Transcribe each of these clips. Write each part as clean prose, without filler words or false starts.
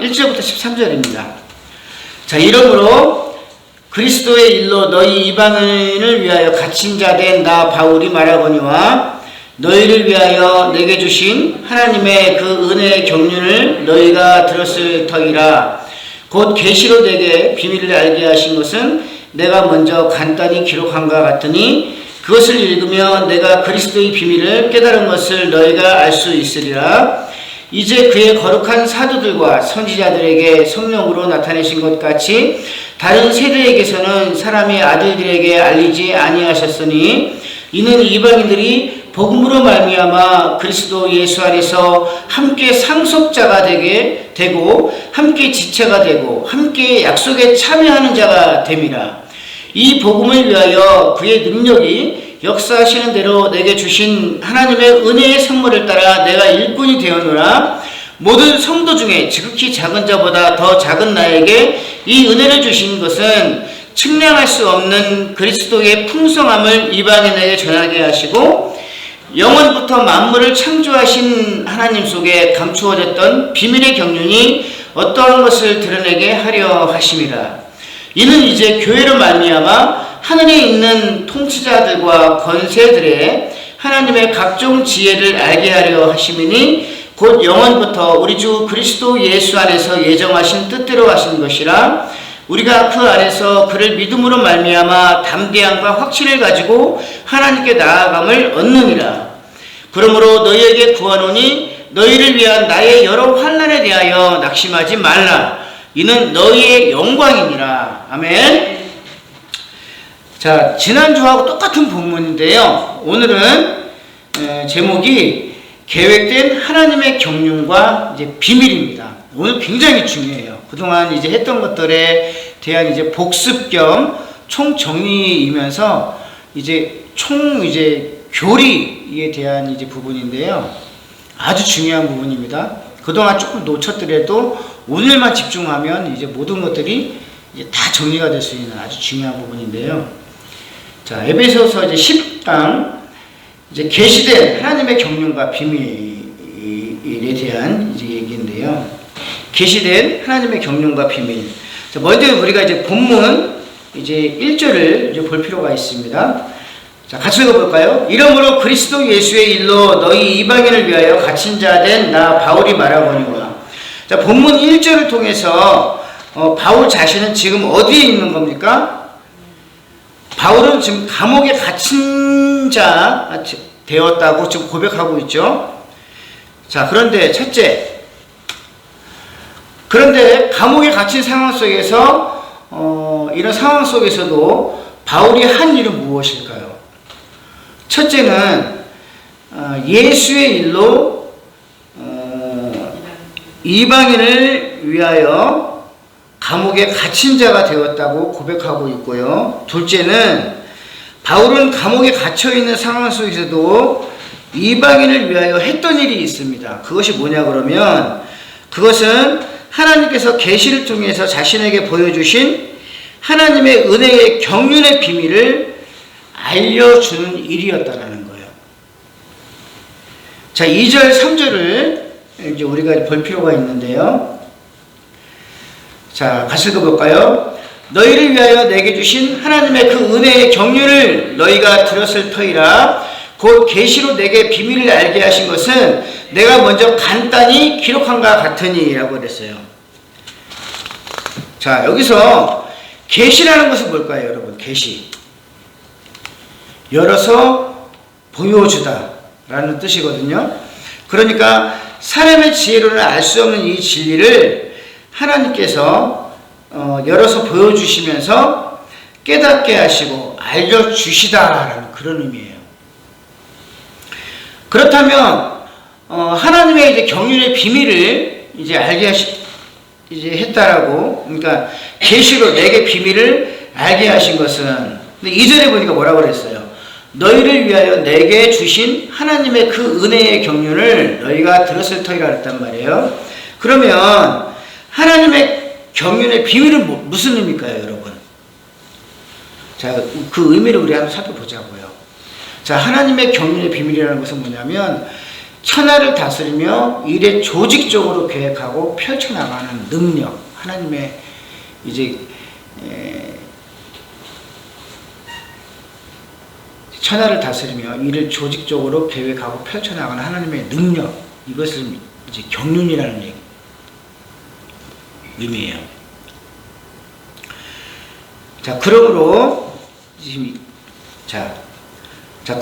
1절부터 13절입니다. 자, 이러므로 그리스도의 일로 너희 이방인을 위하여 갇힌 자 된 나 바울이 말하거니와 너희를 위하여 내게 주신 하나님의 그 은혜의 경륜을 너희가 들었을 터이라. 곧 계시로 내게 비밀을 알게 하신 것은 내가 먼저 간단히 기록한 것 같으니 그것을 읽으면 내가 그리스도의 비밀을 깨달은 것을 너희가 알 수 있으리라. 이제 그의 거룩한 사도들과 선지자들에게 성령으로 나타내신 것 같이 다른 세대에게서는 사람의 아들들에게 알리지 아니하셨으니 이는 이방인들이 복음으로 말미암아 그리스도 예수 안에서 함께 상속자가 되게 되고 함께 지체가 되고 함께 약속에 참여하는 자가 됨이라. 이 복음을 위하여 그의 능력이 역사하시는 대로 내게 주신 하나님의 은혜의 선물을 따라 내가 일꾼이 되었노라. 모든 성도 중에 지극히 작은 자보다 더 작은 나에게 이 은혜를 주신 것은 측량할 수 없는 그리스도의 풍성함을 이방인에게 전하게 하시고 영원부터 만물을 창조하신 하나님 속에 감추어졌던 비밀의 경륜이 어떠한 것을 드러내게 하려 하심이라. 이는 이제 교회로 말미암아 하늘에 있는 통치자들과 권세들의 하나님의 각종 지혜를 알게 하려 하심이니 곧 영원부터 우리 주 그리스도 예수 안에서 예정하신 뜻대로 하신 것이라. 우리가 그 안에서 그를 믿음으로 말미암아 담대함과 확신을 가지고 하나님께 나아감을 얻느니라. 그러므로 너희에게 구하노니 너희를 위한 나의 여러 환난에 대하여 낙심하지 말라. 이는 너희의 영광이니라. 아멘. 자, 지난주하고 똑같은 본문인데요. 오늘은 제목이 계획된 하나님의 경륜과 이제 비밀입니다. 오늘 굉장히 중요해요. 그동안 이제 했던 것들에 대한 이제 복습 겸 총정리이면서 이제 교리에 대한 이제 부분인데요. 아주 중요한 부분입니다. 그동안 조금 놓쳤더라도 오늘만 집중하면 이제 모든 것들이 이제 다 정리가 될 수 있는 아주 중요한 부분인데요. 자, 에베소서 이제 10강 이제 계시된 하나님의 경륜과 비밀에 대한 이제 얘기인데요. 계시된 하나님의 경륜과 비밀. 자, 먼저 우리가 이제 본문 이제 1절을 이제 볼 필요가 있습니다. 자, 같이 읽어볼까요? 이러므로 그리스도 예수의 일로 너희 이방인을 위하여 갇힌 자 된 나 바울이 말하거니와. 자, 본문 1절을 통해서 바울 자신은 지금 어디에 있는 겁니까? 바울은 지금 감옥에 갇힌 자 되었다고 지금 고백하고 있죠. 자, 그런데 첫째, 그런데 감옥에 갇힌 상황 속에서 이런 상황 속에서도 바울이 한 일은 무엇일까요? 첫째는 예수의 일로 이방인을 위하여 감옥에 갇힌 자가 되었다고 고백하고 있고요. 둘째는 바울은 감옥에 갇혀있는 상황 속에서도 이방인을 위하여 했던 일이 있습니다. 그것이 뭐냐 그러면 그것은 하나님께서 계시를 통해서 자신에게 보여주신 하나님의 은혜의 경륜의 비밀을 알려주는 일이었다라는 거예요. 자, 2절, 3절을 이제 우리가 볼 필요가 있는데요. 자, 같이 읽어볼까요? 너희를 위하여 내게 주신 하나님의 그 은혜의 경륜을 너희가 들었을 터이라. 곧 계시로 내게 비밀을 알게 하신 것은 내가 먼저 간단히 기록한 것 같으니 라고 그랬어요. 자, 여기서 계시라는 것은 뭘까요, 여러분? 계시. 열어서 보여주다 라는 뜻이거든요. 그러니까 사람의 지혜로는 알 수 없는 이 진리를 하나님께서 열어서 보여주시면서 깨닫게 하시고 알려주시다라는 그런 의미예요. 그렇다면 하나님의 이제 경륜의 비밀을 이제 알게 이제 했다라고, 그러니까 계시로 내게 비밀을 알게 하신 것은, 근데 2절에 보니까 뭐라고 그랬어요? 너희를 위하여 내게 주신 하나님의 그 은혜의 경륜을 너희가 들었을 터이라 그랬단 말이에요. 그러면 하나님의 경륜의 비밀은 무슨 의미일까요, 여러분? 자, 그 의미를 우리 한번 살펴보자고요. 자, 하나님의 경륜의 비밀이라는 것은 뭐냐면 천하를 다스리며 일에 조직적으로 계획하고 펼쳐나가는 능력, 하나님의 이제 천하를 다스리며 일을 조직적으로 계획하고 펼쳐나가는 하나님의 능력, 이것을 이제 경륜이라는 의미예요. 자, 그러므로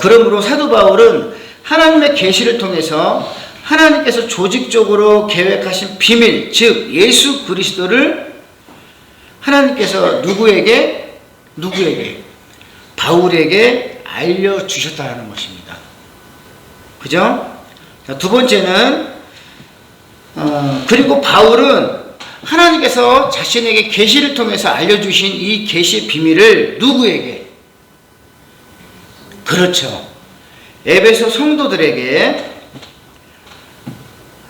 그러므로 사도 바울은 하나님의 계시를 통해서 하나님께서 조직적으로 계획하신 비밀, 즉 예수 그리스도를 하나님께서 누구에게? 바울에게 알려주셨다는 것입니다. 그죠? 자, 두 번째는 그리고 바울은 하나님께서 자신에게 계시를 통해서 알려주신 이 계시 비밀을 누구에게? 그렇죠. 에베소 성도들에게.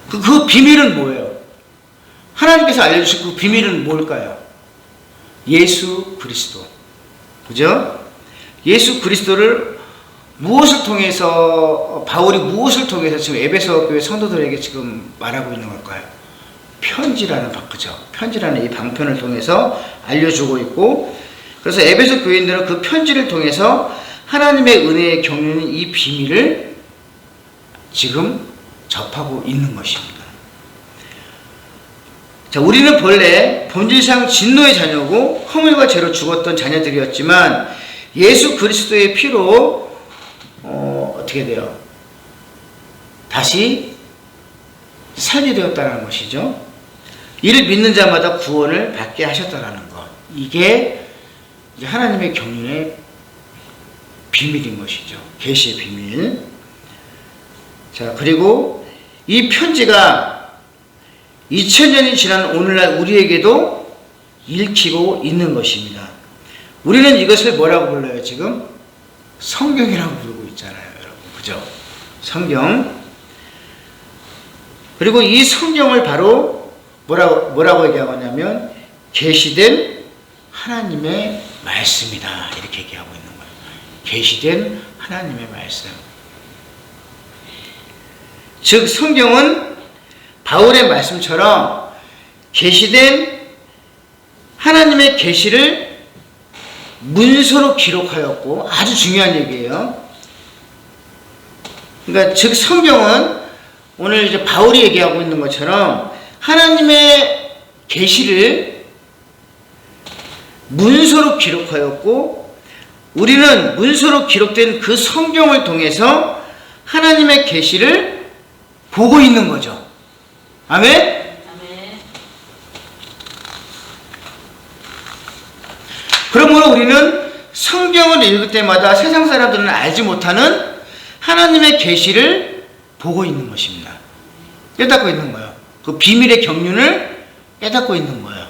그 비밀은 뭐예요? 하나님께서 알려주신 그 비밀은 뭘까요? 예수 그리스도. 그죠? 예수 그리스도를 무엇을 통해서, 바울이 무엇을 통해서 지금 에베소 교회 성도들에게 지금 말하고 있는 걸까요? 편지라는 그죠? 편지라는 이 방편을 통해서 알려주고 있고, 그래서 에베소 교인들은 그 편지를 통해서 하나님의 은혜의 경륜인 이 비밀을 지금 접하고 있는 것입니다. 자, 우리는 본래 본질상 진노의 자녀고 허물과 죄로 죽었던 자녀들이었지만 예수 그리스도의 피로 어떻게 돼요? 다시 살게 되었다는 것이죠. 이를 믿는 자마다 구원을 받게 하셨다는 것. 이게 이제 하나님의 경륜의 비밀인 것이죠. 계시의 비밀. 자, 그리고 이 편지가 2000년이 지난 오늘날 우리에게도 읽히고 있는 것입니다. 우리는 이것을 뭐라고 불러요, 지금? 성경이라고 부르고 있잖아요, 여러분. 그죠? 성경. 그리고 이 성경을 바로 뭐라고 얘기하냐면 계시된 하나님의 말씀이다, 이렇게 얘기하고 있는 거예요. 계시된 하나님의 말씀. 즉 성경은 바울의 말씀처럼 계시된 하나님의 계시를 문서로 기록하였고, 아주 중요한 얘기예요. 그러니까 즉 성경은 오늘 이제 바울이 얘기하고 있는 것처럼 하나님의 계시를 문서로 기록하였고, 우리는 문서로 기록된 그 성경을 통해서 하나님의 계시를 보고 있는 거죠. 아멘? 아멘. 그러므로 우리는 성경을 읽을 때마다 세상 사람들은 알지 못하는 하나님의 계시를 보고 있는 것입니다. 깨닫고 있는 거예요. 그 비밀의 경륜을 깨닫고 있는 거예요.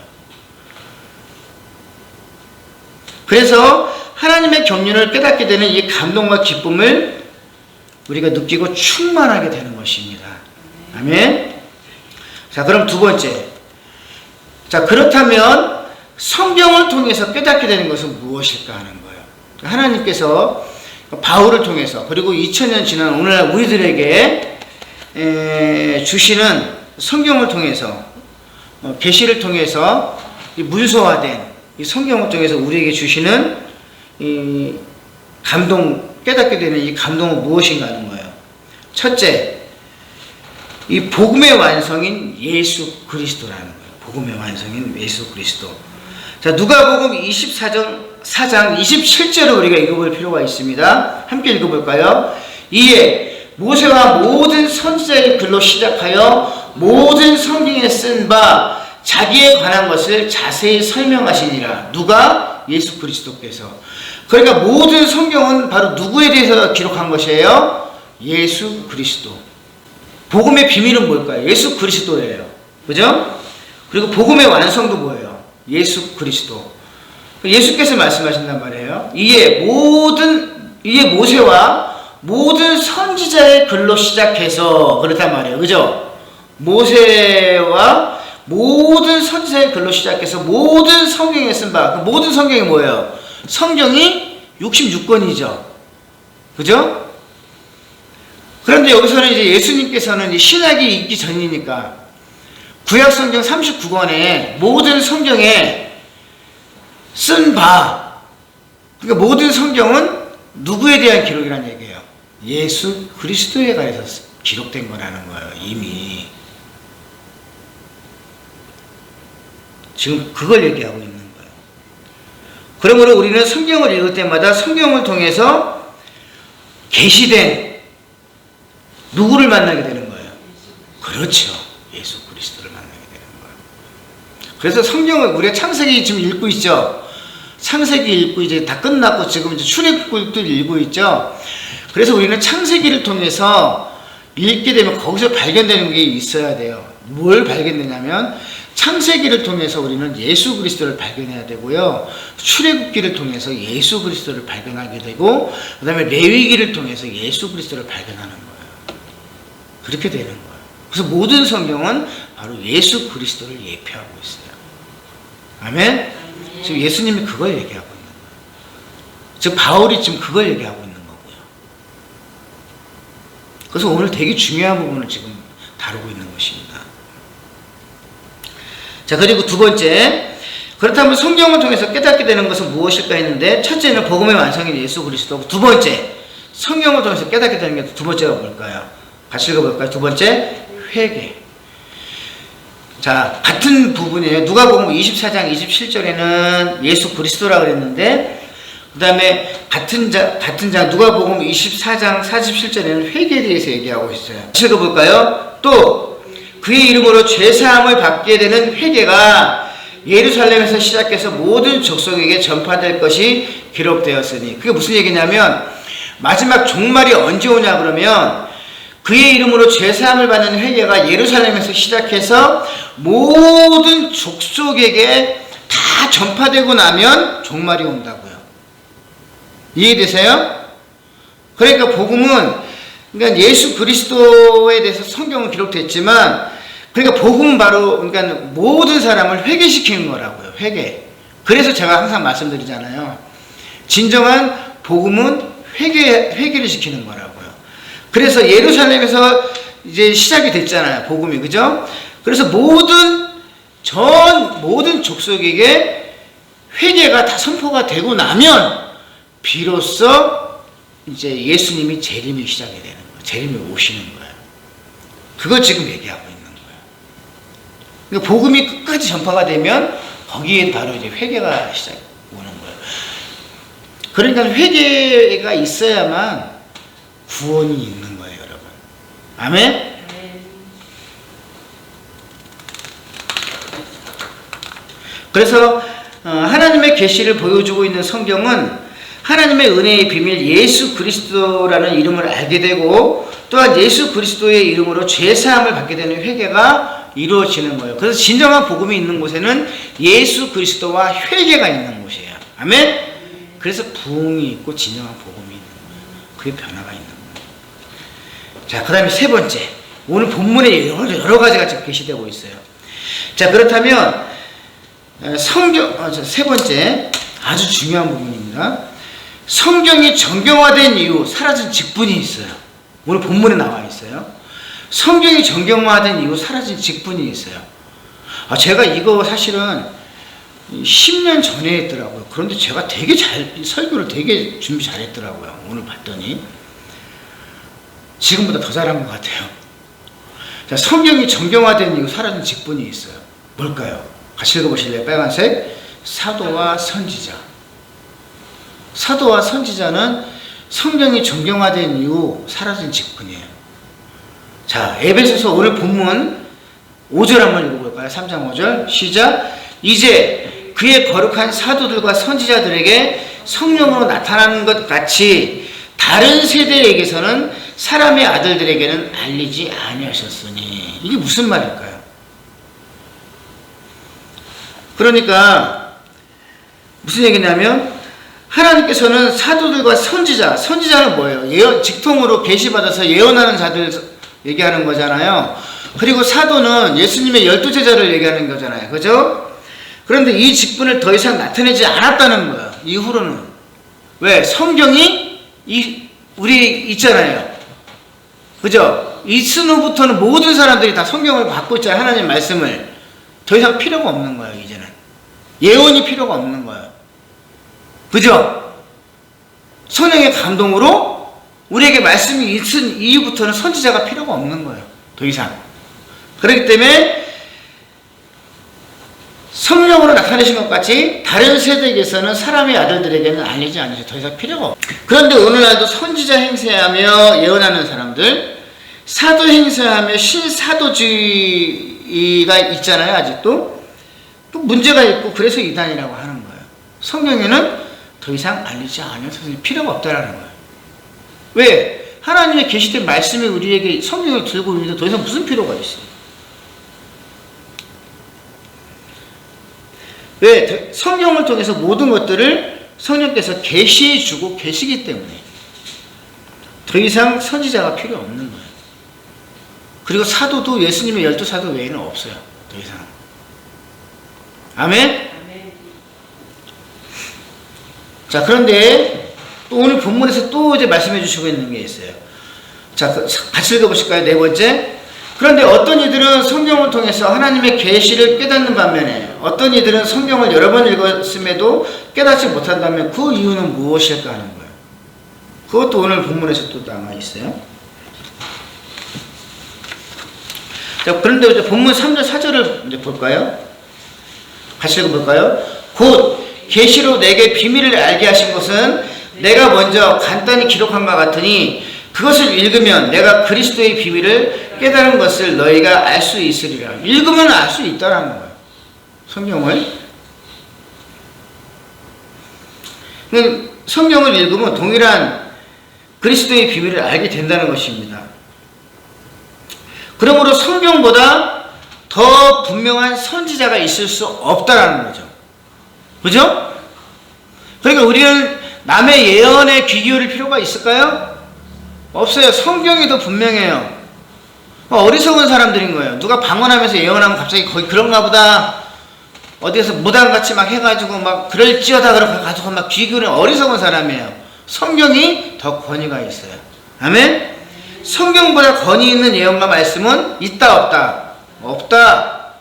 그래서 하나님의 경륜을 깨닫게 되는 이 감동과 기쁨을 우리가 느끼고 충만하게 되는 것입니다. 아멘. 자, 그럼 두 번째. 자, 그렇다면 성경을 통해서 깨닫게 되는 것은 무엇일까 하는 거예요. 하나님께서 바울을 통해서, 그리고 2000년 지난 오늘날 우리들에게 주시는 성경을 통해서, 계시를 통해서 이 문서화된 이 성경을 통해서 우리에게 주시는 이 감동, 깨닫게 되는 이 감동은 무엇인가 하는 거예요. 첫째, 이 복음의 완성인 예수 그리스도라는 거예요. 복음의 완성인 예수 그리스도. 자, 누가복음 24장 27절을 우리가 읽어볼 필요가 있습니다. 함께 읽어볼까요? 이에 모세와 모든 선지자의 글로 시작하여 모든 성경에 쓴 바 자기에 관한 것을 자세히 설명하시니라. 누가? 예수 그리스도께서. 그러니까 모든 성경은 바로 누구에 대해서 기록한 것이에요? 예수 그리스도. 복음의 비밀은 뭘까요? 예수 그리스도예요. 그죠? 그리고 복음의 완성도 뭐예요? 예수 그리스도. 예수께서 말씀하신단 말이에요. 이에 모세와 모든 선지자의 글로 시작해서 그렇단 말이에요. 그죠? 모세와 모든 선지자의 글로 시작해서 모든 성경에 쓴 바, 모든 성경이 뭐예요? 성경이 66권이죠. 그죠? 그런데 여기서는 이제 예수님께서는 이 신약이 있기 전이니까 구약 성경 39권에 모든 성경에 쓴 바, 그러니까 모든 성경은 누구에 대한 기록이라는 얘기예요? 예수 그리스도에 관해서 기록된 거라는 거예요. 이미 지금 그걸 얘기하고 있는 거예요. 그러므로 우리는 성경을 읽을 때마다 성경을 통해서 계시된 누구를 만나게 되는 거예요? 그렇죠. 예수 그리스도를 만나게 되는 거예요. 그래서 성경을 우리가 창세기 지금 읽고 있죠. 창세기 읽고 이제 다 끝났고 지금 이제 출애굽기도 읽고 있죠. 그래서 우리는 창세기를 통해서 읽게 되면 거기서 발견되는 게 있어야 돼요. 뭘 발견되냐면 창세기를 통해서 우리는 예수 그리스도를 발견해야 되고요. 출애굽기를 통해서 예수 그리스도를 발견하게 되고, 그 다음에 레위기를 통해서 예수 그리스도를 발견하는 거예요. 그렇게 되는 거예요. 그래서 모든 성경은 바로 예수 그리스도를 예표하고 있어요. 아멘? 지금 예수님이 그걸 얘기하고 있는 거예요. 지금 바울이 지금 그걸 얘기하고 있는 거고요. 그래서 오늘 되게 중요한 부분을 지금 다루고 있는 것입니다. 자, 그리고 두 번째, 그렇다면 성경을 통해서 깨닫게 되는 것은 무엇일까 했는데, 첫째는 복음의 완성인 예수 그리스도고, 두 번째, 성경을 통해서 깨닫게 되는 게 두 번째가 뭘까요? 같이 읽어볼까요? 두 번째, 회개. 자, 같은 부분이에요. 누가복음 24장 27절에는 예수 그리스도라고 그랬는데, 그 다음에 같은 장 누가복음 24장 47절에는 회개에 대해서 얘기하고 있어요. 같이 읽어볼까요? 또 그의 이름으로 죄사함을 받게 되는 회개가 예루살렘에서 시작해서 모든 족속에게 전파될 것이 기록되었으니, 그게 무슨 얘기냐면 마지막 종말이 언제 오냐 그러면 그의 이름으로 죄사함을 받는 회개가 예루살렘에서 시작해서 모든 족속에게 다 전파되고 나면 종말이 온다고요. 이해되세요? 그러니까 복음은, 그러니까 예수 그리스도에 대해서 성경은 기록됐지만, 그러니까 복음은 바로 그러니까 모든 사람을 회개시키는 거라고요. 회개. 그래서 제가 항상 말씀드리잖아요. 진정한 복음은 회개를 시키는 거라고요. 그래서 예루살렘에서 이제 시작이 됐잖아요. 복음이. 그죠? 그래서 모든 족속에게 회개가 다 선포가 되고 나면 비로소 이제 예수님이 재림이 시작이 되는 거예요. 재림이 오시는 거예요. 그거 지금 얘기하고 있는 거예요. 그러니까 복음이 끝까지 전파가 되면 거기에 바로 이제 회개가 시작 오는 거예요. 그러니까 회개가 있어야만 구원이 있는 거예요, 여러분. 아멘? 그래서 하나님의 계시를 보여주고 있는 성경은 하나님의 은혜의 비밀 예수 그리스도라는 이름을 알게 되고, 또한 예수 그리스도의 이름으로 죄사함을 받게 되는 회개가 이루어지는 거예요. 그래서 진정한 복음이 있는 곳에는 예수 그리스도와 회개가 있는 곳이에요. 아멘? 그래서 부흥이 있고 진정한 복음이 있는 거예요. 그게 변화가 있는 거예요. 자, 그 다음에 세 번째, 오늘 본문에 여러 가지가 지금 계시되고 있어요. 자, 그렇다면 세 번째 아주 중요한 부분입니다. 성경이 정경화된 이후 사라진 직분이 있어요. 오늘 본문에 나와 있어요. 성경이 정경화된 이후 사라진 직분이 있어요. 제가 이거 사실은 10년 전에 했더라고요. 그런데 제가 되게 설교를 되게 준비 잘했더라고요. 오늘 봤더니 지금보다 더 잘한 것 같아요. 자, 성경이 정경화된 이후 사라진 직분이 있어요. 뭘까요? 같이 읽어보실래요? 빨간색. 사도와 선지자. 사도와 선지자는 성경이 정경화된 이후 사라진 직분이에요. 자, 에베소서 오늘 본문 5절 한번 읽어볼까요? 3장 5절 시작. 이제 그의 거룩한 사도들과 선지자들에게 성령으로 나타나는 것 같이 다른 세대에게서는 사람의 아들들에게는 알리지 아니하셨으니. 이게 무슨 말일까요? 그러니까 무슨 얘기냐면 하나님께서는 사도들과 선지자는 뭐예요? 직통으로 계시받아서 예언하는 자들 얘기하는 거잖아요. 그리고 사도는 예수님의 12제자를 얘기하는 거잖아요. 그죠? 그런데 이 직분을 더 이상 나타내지 않았다는 거예요. 이후로는. 왜? 성경이 우리 있잖아요. 그죠? 이스노부터는 모든 사람들이 다 성경을 받고 있잖아요. 하나님 말씀을. 더 이상 필요가 없는 거예요, 이제는. 예언이 필요가 없는 거예요. 그죠? 성령의 감동으로 우리에게 말씀이 있은 이후부터는 선지자가 필요가 없는 거예요. 더 이상. 그렇기 때문에 성령으로 나타내신 것 같이 다른 세대에게서는 사람의 아들들에게는 알리지 않으셔. 더 이상 필요가 없어요. 그런데 오늘날도 선지자 행세하며 예언하는 사람들, 사도 행세하며 신사도주의가 있잖아요. 아직도. 또 문제가 있고 그래서 이단이라고 하는 거예요. 성경에는 더 이상 알리지 않을 필요가 없다라는 거예요. 왜? 하나님의 계시된 말씀이 우리에게 성경을 들고 있는데 더 이상 무슨 필요가 있어요? 왜? 성경을 통해서 모든 것들을 성령께서 계시해 주고 계시기 때문에 더 이상 선지자가 필요 없는 거예요. 그리고 사도도 예수님의 12사도 외에는 없어요. 더 이상. 아멘? 자, 그런데 또 오늘 본문에서 또 이제 말씀해 주시고 있는 게 있어요. 자, 같이 읽어보실까요? 네 번째. 그런데 어떤 이들은 성경을 통해서 하나님의 계시를 깨닫는 반면에 어떤 이들은 성경을 여러 번 읽었음에도 깨닫지 못한다면 그 이유는 무엇일까 하는 거예요. 그것도 오늘 본문에서 또 남아 있어요. 자, 그런데 이제 본문 3절 4절을 이제 볼까요? 같이 읽어볼까요? 곧 계시로 내게 비밀을 알게 하신 것은 내가 먼저 간단히 기록한 것 같으니 그것을 읽으면 내가 그리스도의 비밀을 깨달은 것을 너희가 알 수 있으리라. 읽으면 알 수 있다라는 거예요. 성경을. 성경을 읽으면 동일한 그리스도의 비밀을 알게 된다는 것입니다. 그러므로 성경보다 더 분명한 선지자가 있을 수 없다라는 거죠. 그죠? 그러니까 우리는 남의 예언에 귀 기울일 필요가 있을까요? 없어요. 성경이 더 분명해요. 어리석은 사람들인 거예요. 누가 방언하면서 예언하면 갑자기 거의 그런가 보다. 어디에서 무당같이 막 해가지고 막 그럴지어다 그래가지고 막 귀 기울이는 어리석은 사람이에요. 성경이 더 권위가 있어요. 아멘? 성경보다 권위 있는 예언과 말씀은 있다 없다? 없다.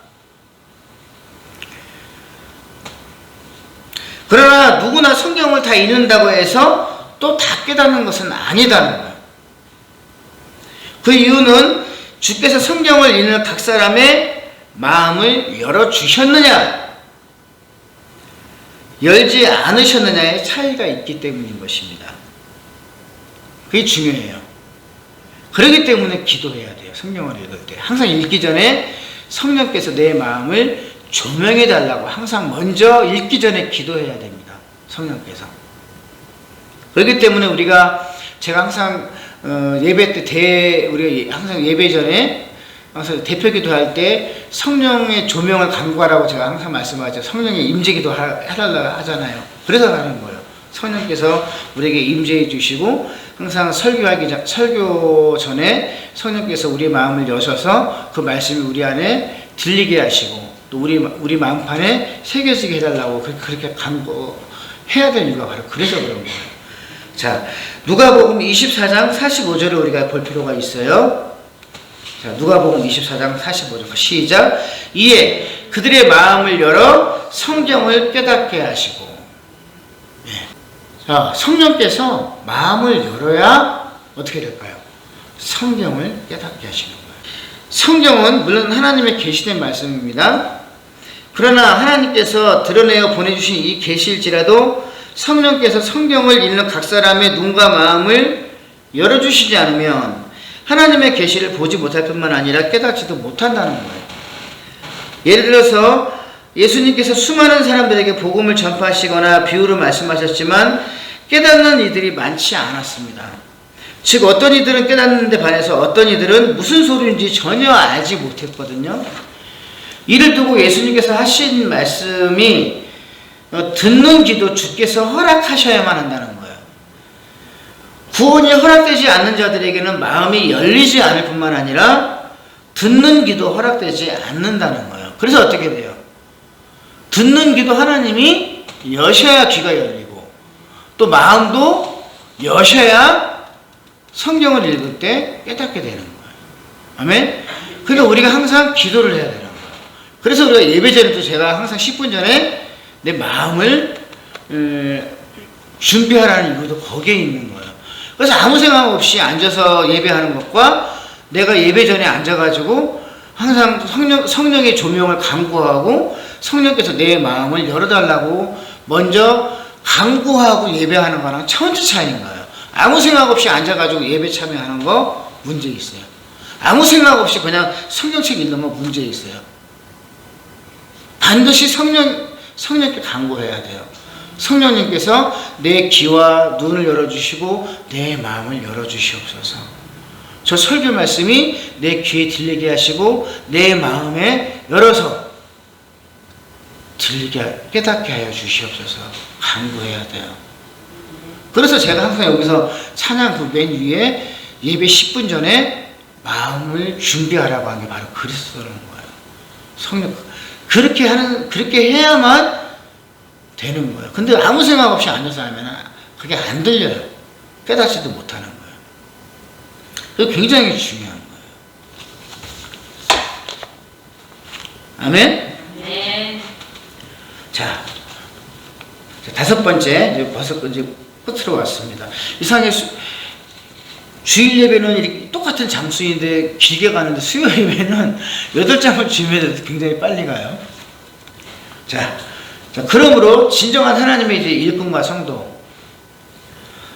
그러나 누구나 성경을 다 읽는다고 해서 또 다 깨닫는 것은 아니다는 거예요. 그 이유는 주께서 성경을 읽는 각 사람의 마음을 열어주셨느냐 열지 않으셨느냐의 차이가 있기 때문인 것입니다. 그게 중요해요. 그렇기 때문에 기도해야 돼요. 성경을 읽을 때 항상 읽기 전에 성령께서 내 마음을 조명해 달라고 항상 먼저 읽기 전에 기도해야 됩니다. 성령께서. 그렇기 때문에 제가 항상 예배 때 우리가 항상 예배 전에 항상 대표 기도할 때 성령의 조명을 간구하라고 제가 항상 말씀하죠. 성령의 임재 기도 해달라고 하잖아요. 그래서 하는 거예요. 성령께서 우리에게 임재해 주시고 항상 설교 전에 성령께서 우리 마음을 여셔서 그 말씀이 우리 안에 들리게 하시고 또 우리 마음판에 새겨지게 해달라고 그렇게 간구해야 되는 이유가 바로 그래서 그런 거예요. 자, 누가복음 24장 45절을 우리가 볼 필요가 있어요. 자, 누가복음 24장 45절 시작. 이에 그들의 마음을 열어 성경을 깨닫게 하시고. 네. 자, 성령께서 마음을 열어야 어떻게 될까요? 성경을 깨닫게 하시는 거예요. 성경은 물론 하나님의 계시된 말씀입니다. 그러나 하나님께서 드러내어 보내주신 이 계시일지라도 성령께서 성경을 읽는 각 사람의 눈과 마음을 열어주시지 않으면 하나님의 계시를 보지 못할 뿐만 아니라 깨닫지도 못한다는 거예요. 예를 들어서 예수님께서 수많은 사람들에게 복음을 전파하시거나 비유로 말씀하셨지만 깨닫는 이들이 많지 않았습니다. 즉 어떤 이들은 깨닫는데 반해서 어떤 이들은 무슨 소리인지 전혀 알지 못했거든요. 이를 두고 예수님께서 하신 말씀이 듣는 기도 주께서 허락하셔야만 한다는 거예요. 구원이 허락되지 않는 자들에게는 마음이 열리지 않을 뿐만 아니라 듣는 기도 허락되지 않는다는 거예요. 그래서 어떻게 돼요? 듣는 기도 하나님이 여셔야 귀가 열리고 또 마음도 여셔야 성경을 읽을 때 깨닫게 되는 거예요. 아멘? 그러니까 우리가 항상 기도를 해야 되는 거예요. 그래서 우리가 예배 전에도 제가 항상 10분 전에 내 마음을 준비하라는 이유도 거기에 있는 거예요. 그래서 아무 생각 없이 앉아서 예배하는 것과 내가 예배 전에 앉아가지고 항상 성령의 조명을 간구하고 성령께서 내 마음을 열어달라고 먼저 간구하고 예배하는 거랑 천지 차이인 거예요. 아무 생각 없이 앉아가지고 예배 참여하는 거 문제 있어요. 아무 생각 없이 그냥 성경책 읽는 거 문제 있어요. 반드시 성령께 간구해야 돼요. 성령님께서 내 귀와 눈을 열어주시고 내 마음을 열어주시옵소서. 저 설교 말씀이 내 귀에 들리게 하시고 내 마음에 열어서 깨닫게 하여 주시옵소서. 간구해야 돼요. 그래서 제가 항상 여기서 찬양 그 맨 위에 예배 10분 전에 마음을 준비하라고 한 게 바로 그리스도라는 거예요. 성령 그렇게 해야만 되는 거예요. 근데 아무 생각 없이 앉아서 하면 그게 안 들려요. 깨닫지도 못하는 거예요. 그게 굉장히 중요한 거예요. 아멘? 네. 자, 다섯 번째, 이제 벌써 이제 끝으로 왔습니다. 이상하게 주일 예배는 이렇게 똑같은 장수인데 길게 가는데 수요 예배는 8장을 주면 굉장히 빨리 가요. 자, 그러므로 진정한 하나님의 이제 일꾼과 성도.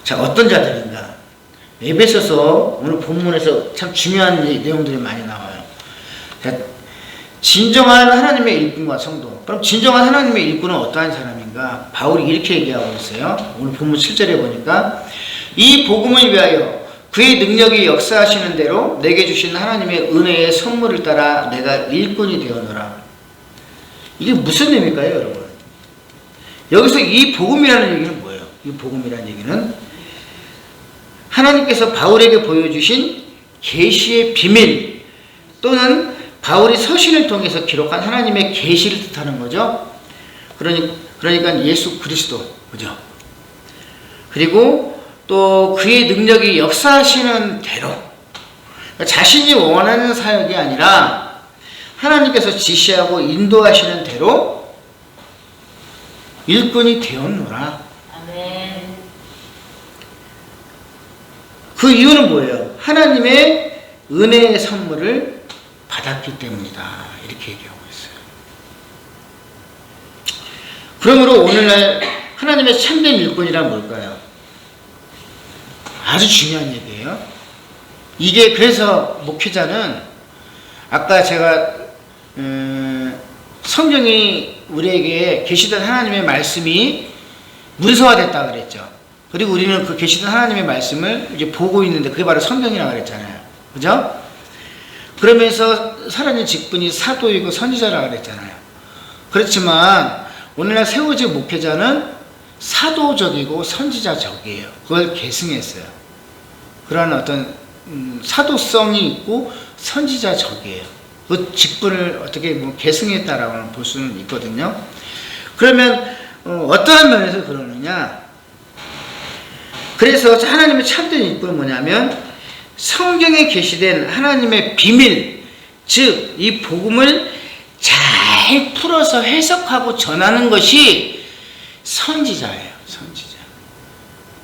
자, 어떤 자들인가? 에베소서 오늘 본문에서 참 중요한 내용들이 많이 나와요. 자, 진정한 하나님의 일꾼과 성도. 그럼 진정한 하나님의 일꾼은 어떠한 사람인가? 바울이 이렇게 얘기하고 있어요. 오늘 본문 7절에 보니까 이 복음을 위하여 그의 능력이 역사하시는 대로 내게 주신 하나님의 은혜의 선물을 따라 내가 일꾼이 되었노라. 이게 무슨 의미일까요, 여러분? 여기서 이 복음이라는 얘기는 뭐예요? 이 복음이라는 얘기는 하나님께서 바울에게 보여주신 계시의 비밀 또는 바울이 서신을 통해서 기록한 하나님의 계시를 뜻하는 거죠. 그러니까 예수 그리스도, 그죠? 그리고 또 그의 능력이 역사하시는 대로 자신이 원하는 사역이 아니라 하나님께서 지시하고 인도하시는 대로 일꾼이 되었노라. 아멘. 그 이유는 뭐예요? 하나님의 은혜의 선물을 받았기 때문이다. 이렇게 얘기하고 있어요. 그러므로 오늘날 하나님의 참된 일꾼이란 뭘까요? 아주 중요한 얘기예요. 이게 그래서 목회자는 아까 제가 성경이 우리에게 계시던 하나님의 말씀이 문서화됐다 그랬죠. 그리고 우리는 그 계시던 하나님의 말씀을 이제 보고 있는데 그게 바로 성경이라고 그랬잖아요. 그죠? 그러면서 살아있는 직분이 사도이고 선지자라고 그랬잖아요. 그렇지만 오늘날 세워진 목회자는 사도적이고 선지자적이에요. 그걸 계승했어요. 그런 어떤 사도성이 있고 선지자적이에요. 그 직분을 어떻게 뭐 계승했다라고 볼 수는 있거든요. 그러면 어떠한 면에서 그러느냐? 그래서 하나님의 참된 일꾼은 뭐냐면 성경에 계시된 하나님의 비밀, 즉 이 복음을 잘 풀어서 해석하고 전하는 것이 선지자예요. 선지자.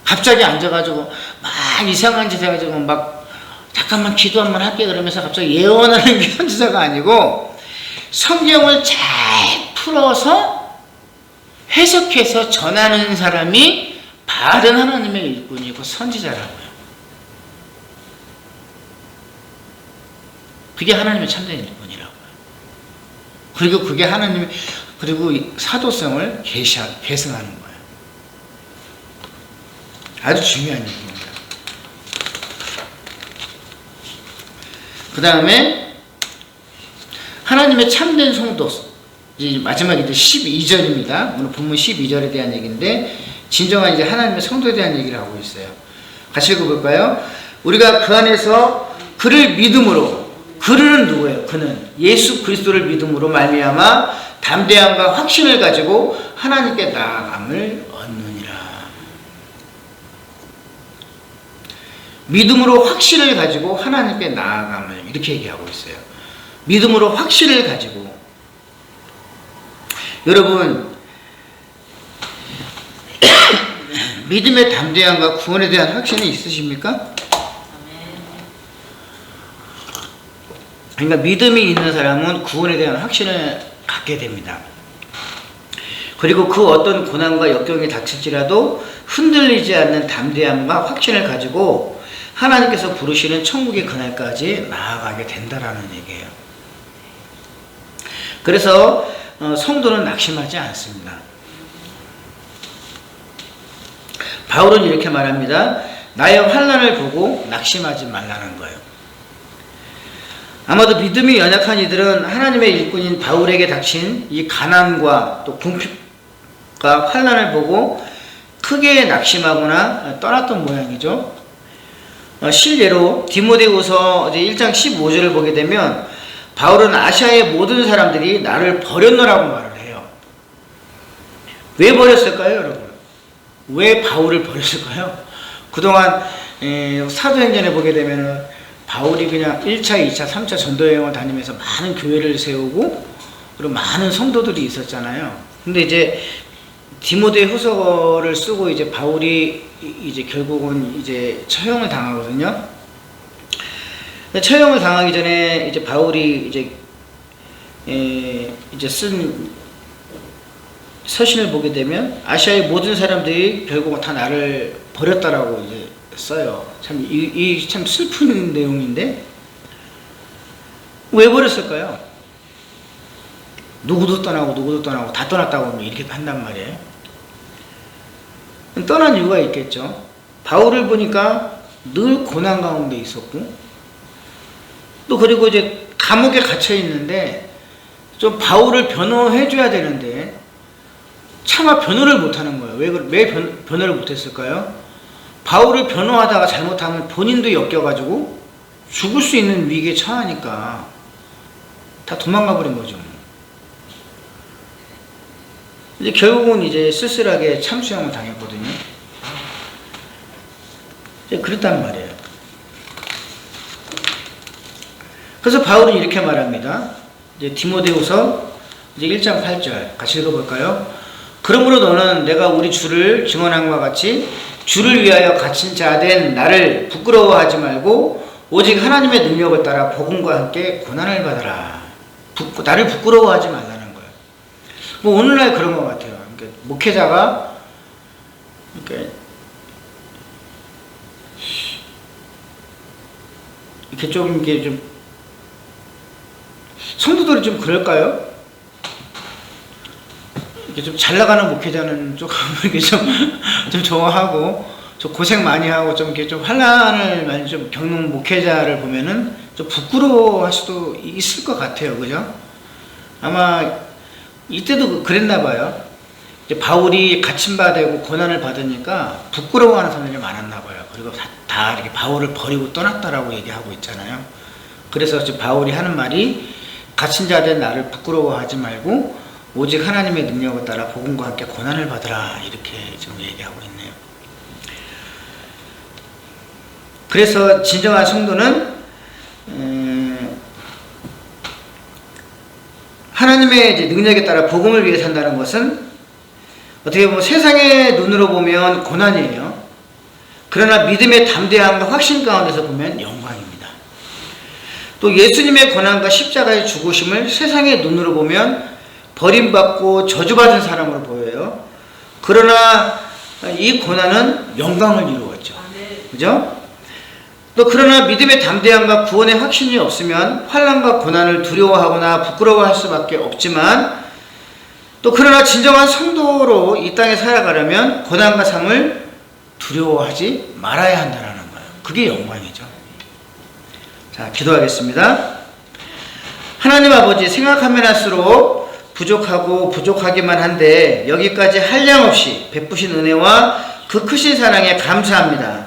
갑자기 앉아가지고 막 이상한 짓 해가지고 막 잠깐만 기도 한번 할게 그러면서 갑자기 예언하는 게 선지자가 아니고 성경을 잘 풀어서 해석해서 전하는 사람이 바른 하나님의 일꾼이고 선지자라고요. 그게 하나님의 참된 일꾼이라고요. 그리고 그게 그리고 사도성을 계승하는 거예요. 아주 중요한 얘기입니다. 그 다음에 하나님의 참된 성도, 이제 마지막에 이제 12절입니다. 오늘 본문 12절에 대한 얘기인데 진정한 이제 하나님의 성도에 대한 얘기를 하고 있어요. 같이 읽어볼까요? 우리가 그 안에서 그를 믿음으로, 그는 누구예요? 그는 예수 그리스도를 믿음으로 말미암아 담대함과 확신을 가지고 하나님께 나아감을 얻느니라. 믿음으로 확신을 가지고 하나님께 나아감을 이렇게 얘기하고 있어요. 믿음으로 확신을 가지고. 여러분, 믿음의 담대함과 구원에 대한 확신이 있으십니까? 그러니까 믿음이 있는 사람은 구원에 대한 확신을 갖게 됩니다. 그리고 그 어떤 고난과 역경이 닥칠지라도 흔들리지 않는 담대함과 확신을 가지고 하나님께서 부르시는 천국의 그날까지 나아가게 된다라는 얘기예요. 그래서 성도는 낙심하지 않습니다. 바울은 이렇게 말합니다. 나의 환난을 보고 낙심하지 말라는 거예요. 아마도 믿음이 연약한 이들은 하나님의 일꾼인 바울에게 닥친 이 가난과 또 궁핍과 환난을 보고 크게 낙심하거나 떠났던 모양이죠. 실례로 디모데후서 1장 15절을 보게 되면 바울은 아시아의 모든 사람들이 나를 버렸노라고 말을 해요. 왜 버렸을까요, 여러분? 왜 바울을 버렸을까요? 그동안 사도행전에 보게 되면 바울이 그냥 1차, 2차, 3차 전도여행을 다니면서 많은 교회를 세우고 그리고 많은 성도들이 있었잖아요. 근데 이제 디모데 후서를 쓰고 이제 바울이 이제 결국은 이제 처형을 당하거든요. 처형을 당하기 전에 이제 바울이 이제 쓴 서신을 보게 되면 아시아의 모든 사람들이 결국은 다 나를 버렸다라고 이제 써요. 참, 참 슬픈 내용인데, 왜 버렸을까요? 누구도 떠나고 다 떠났다고 이렇게 한단 말이에요. 떠난 이유가 있겠죠. 바울을 보니까 늘 고난 가운데 있었고, 또 그리고 이제 감옥에 갇혀 있는데, 좀 바울을 변호해줘야 되는데, 차마 변호를 못하는 거예요. 왜 변호를 못했을까요? 바울을 변호하다가 잘못하면 본인도 엮여가지고 죽을 수 있는 위기에 처하니까 다 도망가 버린 거죠. 이제 결국은 이제 쓸쓸하게 참수형을 당했거든요. 이제 그랬단 말이에요. 그래서 바울은 이렇게 말합니다. 이제 디모데후서 이제 1장 8절 같이 읽어볼까요? 그러므로 너는 내가 우리 주를 증언함과 같이 주를 위하여 갇힌 자 된 나를 부끄러워하지 말고 오직 하나님의 능력을 따라 복음과 함께 고난을 받아라. 나를 부끄러워하지 말라는 거예요. 뭐 오늘날 그런 것 같아요. 그러니까 목회자가 이렇게 좀 성도들이 좀 그럴까요? 좀 잘 나가는 목회자는 조금 이렇게 좀 좋아하고 좀 고생 많이 하고 좀 이렇게 좀 환난을 많이 좀 겪는 목회자를 보면은 좀 부끄러워할 수도 있을 것 같아요, 그죠? 아마 이때도 그랬나 봐요. 이제 바울이 갇힘받고 고난을 받으니까 부끄러워하는 사람들이 많았나 봐요. 그리고 다 이렇게 바울을 버리고 떠났다라고 얘기하고 있잖아요. 그래서 지금 바울이 하는 말이 갇힌 자 된 나를 부끄러워하지 말고 오직 하나님의 능력을 따라 복음과 함께 고난을 받으라 이렇게 지금 얘기하고 있네요. 그래서 진정한 성도는 하나님의 이제 능력에 따라 복음을 위해 산다는 것은 어떻게 보면 세상의 눈으로 보면 고난이에요. 그러나 믿음의 담대함과 확신 가운데서 보면 영광입니다. 또 예수님의 고난과 십자가의 죽으심을 세상의 눈으로 보면 버림받고 저주받은 사람으로 보여요. 그러나 이 고난은 영광을 이루었죠. 그죠? 또 그러나 믿음의 담대함과 구원의 확신이 없으면 환난과 고난을 두려워하거나 부끄러워할 수밖에 없지만 또 그러나 진정한 성도로 이 땅에 살아가려면 고난과 삶을 두려워하지 말아야 한다는 거예요. 그게 영광이죠. 자, 기도하겠습니다. 하나님 아버지, 생각하면 할수록 부족하고 부족하기만 한데 여기까지 한량없이 베푸신 은혜와 그 크신 사랑에 감사합니다.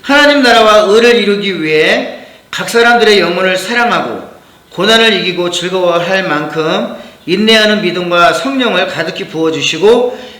하나님 나라와 의를 이루기 위해 각 사람들의 영혼을 사랑하고 고난을 이기고 즐거워할 만큼 인내하는 믿음과 성령을 가득히 부어주시고